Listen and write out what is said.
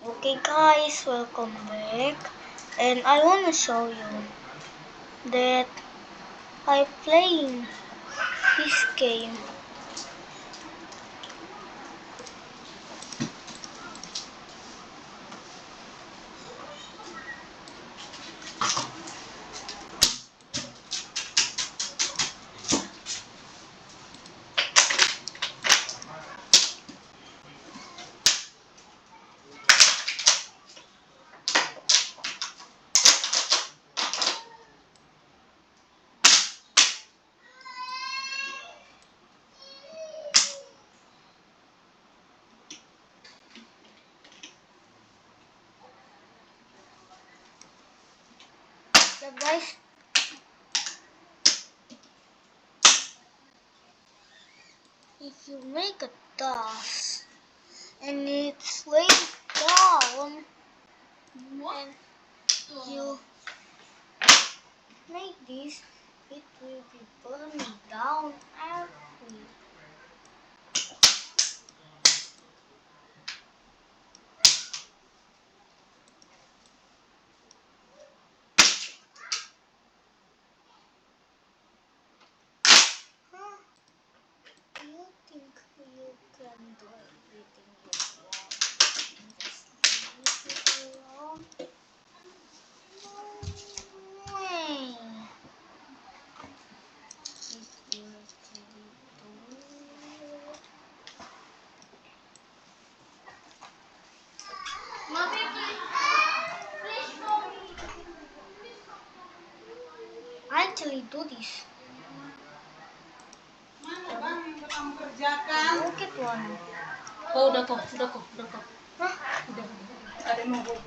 Okay guys, welcome back. And I want to show you that I playing this game. So guys, if you make a task and it's laid down and you make this, it will be burning down every. Huh? You think you can do everything you want? Just leave it alone. No way. It will actually do it. I actually do this. Look at one. Oh, udah kok. Hah? Udah. Ada yang mau bobo.